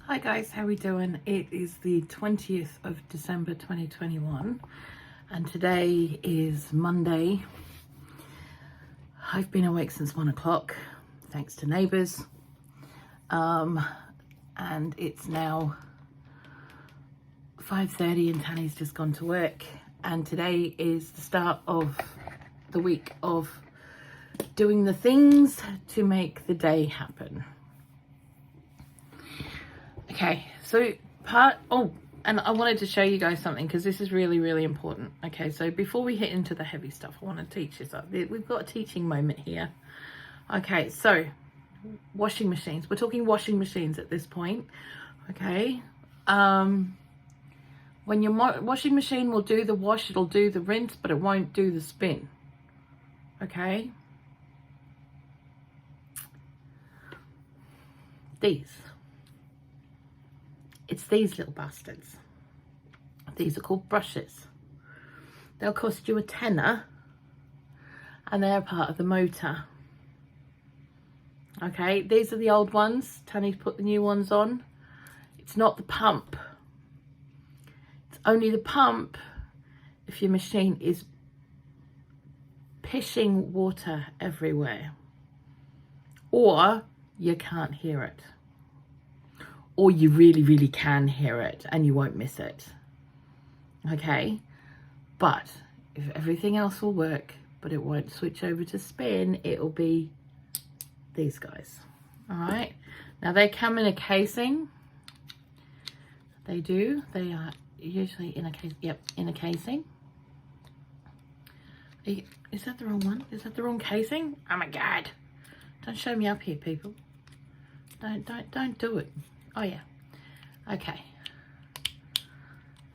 Hi guys, how we doing? It is the 20th of December 2021 and today is Monday. I've been awake since 1 o'clock thanks to neighbours, and it's now 5:30 and Tanny's just gone to work, and today is the start of the week of doing the things to make the day happen. Okay, so and I wanted to show you guys something because this is really, really important. Okay, so before we hit into the heavy stuff, I want to teach you something. We've got a teaching moment here. Okay, so washing machines. We're talking washing machines at this point. Okay, when your washing machine will do the wash, it'll do the rinse, but it won't do the spin. Okay, it's these little bastards. These are called brushes. They'll cost you £10 and they're part of the motor. Okay, these are the old ones. Tanny's put the new ones on. It's not the pump. It's only the pump if your machine is pissing water everywhere, or you can't hear it, or you really, really can hear it and you won't miss it. Okay, but if everything else will work but it won't switch over to spin, it'll be these guys. All right, now they come in a casing. They do. They are usually in a case. Yep, in a casing. Is that the wrong one? Is that the wrong casing? Oh my god, don't show me up here, people. Don't do it. Oh yeah. Okay,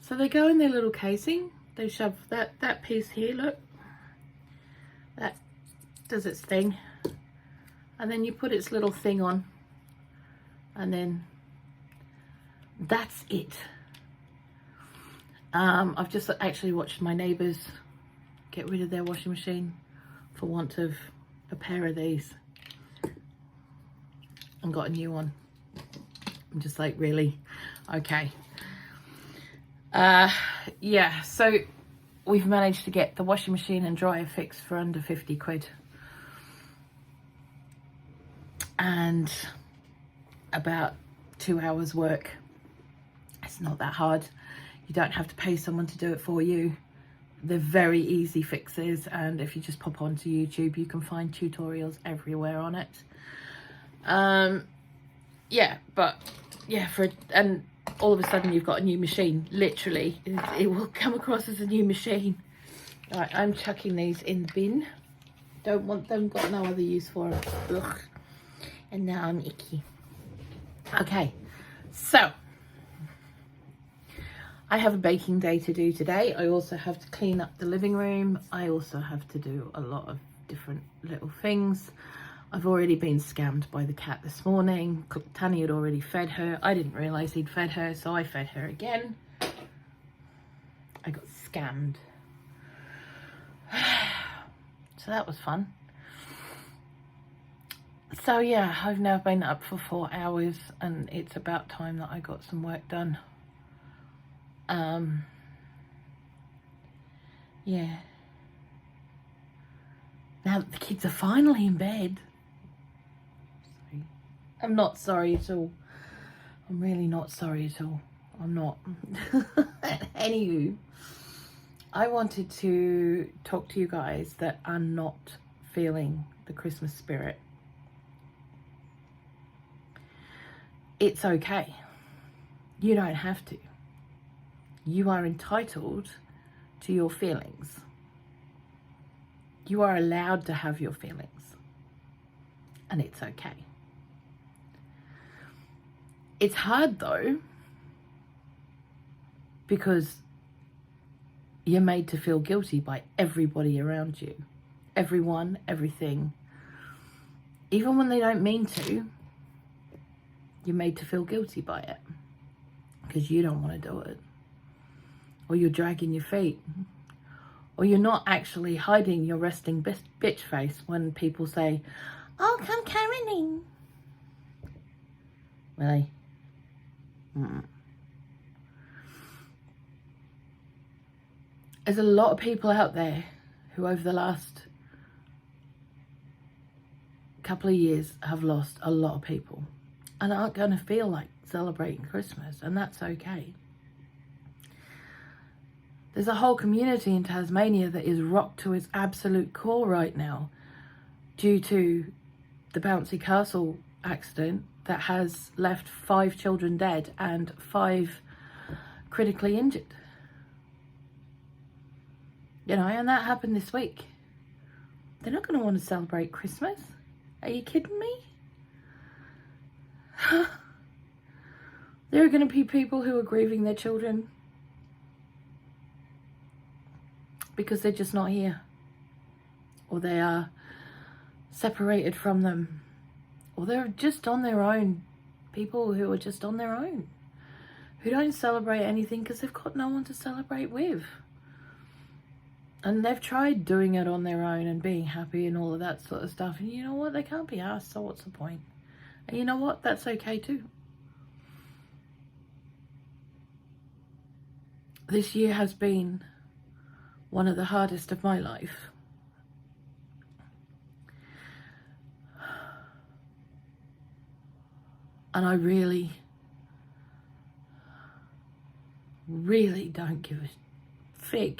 so they go in their little casing. They shove that piece here, look, that does its thing, and then you put its little thing on, and then that's it. I've just actually watched my neighbours get rid of their washing machine for want of a pair of these and got a new one. I'm just like, really? Okay. Yeah, so we've managed to get the washing machine and dryer fixed for under 50 quid. And about 2 hours work. It's not that hard. You don't have to pay someone to do it for you. They're very easy fixes, and if you just pop onto YouTube, you can find tutorials everywhere on it. Yeah, but yeah, and all of a sudden you've got a new machine. Literally, it will come across as a new machine. All right, I'm chucking these in the bin. Don't want them, got no other use for them. Ugh. And now I'm icky. Okay, so I have a baking day to do today. I also have to clean up the living room. I also have to do a lot of different little things. I've already been scammed by the cat this morning. Tanny had already fed her. I didn't realise he'd fed her, so I fed her again. I got scammed. So that was fun. So yeah, I've now been up for 4 hours and it's about time that I got some work done. Yeah. Now that the kids are finally in bed. I'm not sorry at all. I'm really not sorry at all. I'm not. Anywho, I wanted to talk to you guys that are not feeling the Christmas spirit. It's okay. You don't have to. You are entitled to your feelings. You are allowed to have your feelings. And it's okay. It's hard though, because you're made to feel guilty by everybody around you. Everyone, everything. Even when they don't mean to, you're made to feel guilty by it because you don't want to do it. Or you're dragging your feet. Or you're not actually hiding your resting bitch face when people say, oh, come caroling. Really? There's a lot of people out there who over the last couple of years have lost a lot of people and aren't going to feel like celebrating Christmas, and that's okay. There's a whole community in Tasmania that is rocked to its absolute core right now due to the bouncy castle accident that has left 5 children dead and 5 critically injured. You know, and that happened this week. They're not going to want to celebrate Christmas. Are you kidding me? There are going to be people who are grieving their children because they're just not here, or they are separated from them, or they're just on their own. People who are just on their own, who don't celebrate anything because they've got no one to celebrate with. And they've tried doing it on their own and being happy and all of that sort of stuff. And you know what? They can't be asked, so what's the point? And you know what? That's okay too. This year has been one of the hardest of my life. And I really don't give a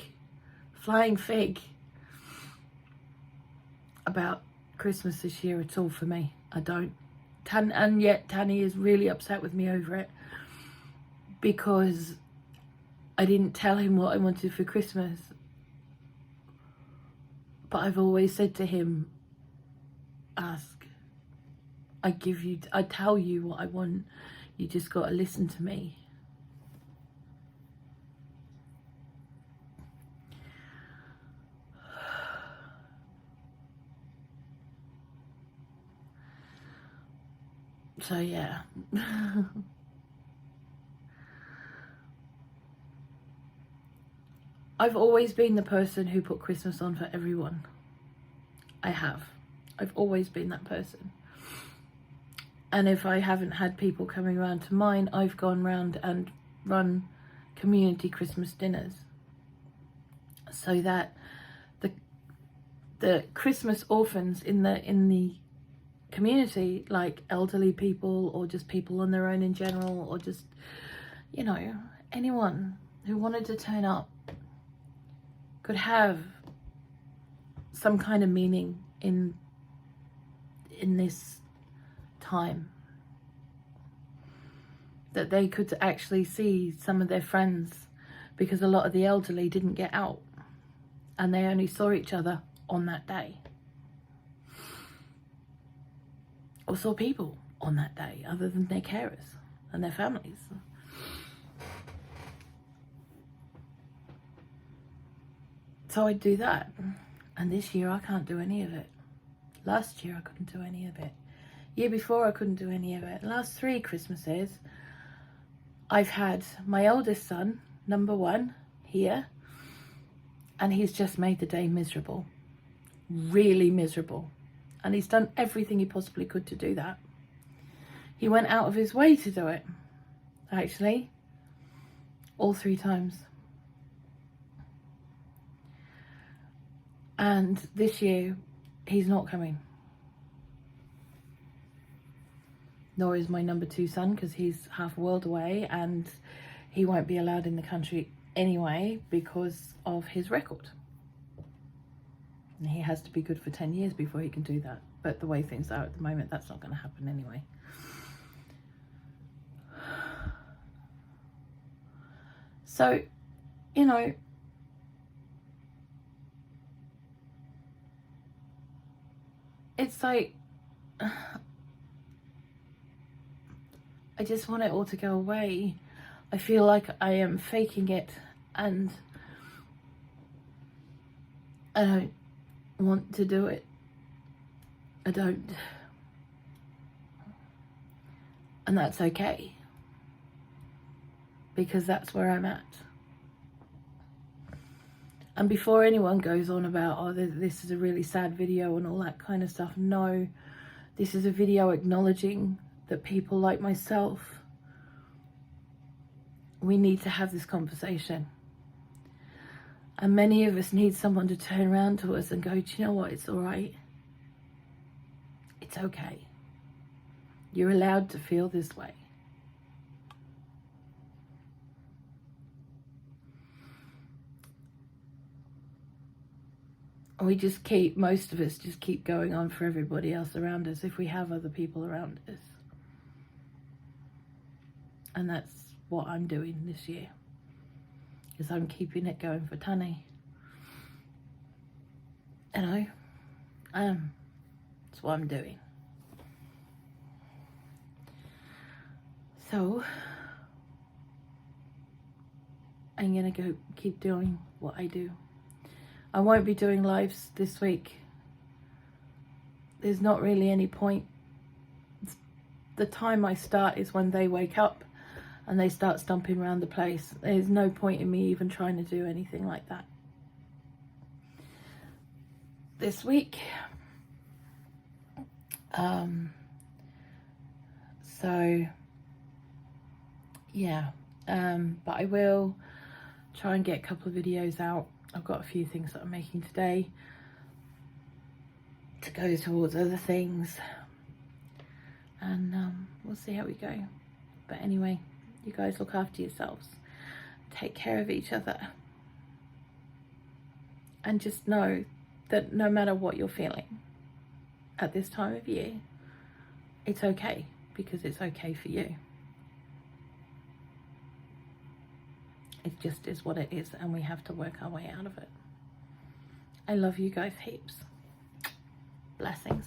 flying fig about Christmas this year at all for me. I don't. And yet Tanny is really upset with me over it because I didn't tell him what I wanted for Christmas. But I've always said to him, ask. I tell you what I want. You just got to listen to me. So yeah. I've always been the person who put Christmas on for everyone. I have. I've always been that person. And if I haven't had people coming around to mine, I've gone round and run community Christmas dinners so that the Christmas orphans in the community, like elderly people or just people on their own in general, or just, you know, anyone who wanted to turn up, could have some kind of meaning in this time, that they could actually see some of their friends, because a lot of the elderly didn't get out and they only saw each other on that day, or saw people on that day other than their carers and their families. So I do that, and this year I can't do any of it. Last year I couldn't do any of it. Year before I couldn't do any of it. Last 3 Christmases I've had my oldest son, number 1, here, and he's just made the day miserable. Really miserable. And he's done everything he possibly could to do that. He went out of his way to do it, actually, all 3 times. And this year, he's not coming. Nor is my number 2 son, because he's half a world away and he won't be allowed in the country anyway because of his record. And he has to be good for 10 years before he can do that. But the way things are at the moment, that's not going to happen anyway. So, you know, it's like, I just want it all to go away. I feel like I am faking it, and I don't want to do it. I don't. And that's okay, because that's where I'm at. And before anyone goes on about, oh, this is a really sad video and all that kind of stuff, no, this is a video acknowledging that people like myself we need to have this conversation. And many of us need someone to turn around to us and go, do you know what? It's all right. It's okay. You're allowed to feel this way. We just keep, most of us just keep going on for everybody else around us if we have other people around us. And that's what I'm doing this year, is I'm keeping it going for Tanny. You know, that's what I'm doing. So I'm gonna go keep doing what I do. I won't be doing lives this week. There's not really any point. The time I start is when they wake up and they start stomping around the place. There's no point in me even trying to do anything like that this week. So yeah, but I will try and get a couple of videos out. I've got a few things that I'm making today to go towards other things, and we'll see how we go. But anyway, you guys look after yourselves, take care of each other, and just know that no matter what you're feeling at this time of year, it's okay, because it's okay for you. It just is what it is, and we have to work our way out of it. I love you guys heaps. Blessings.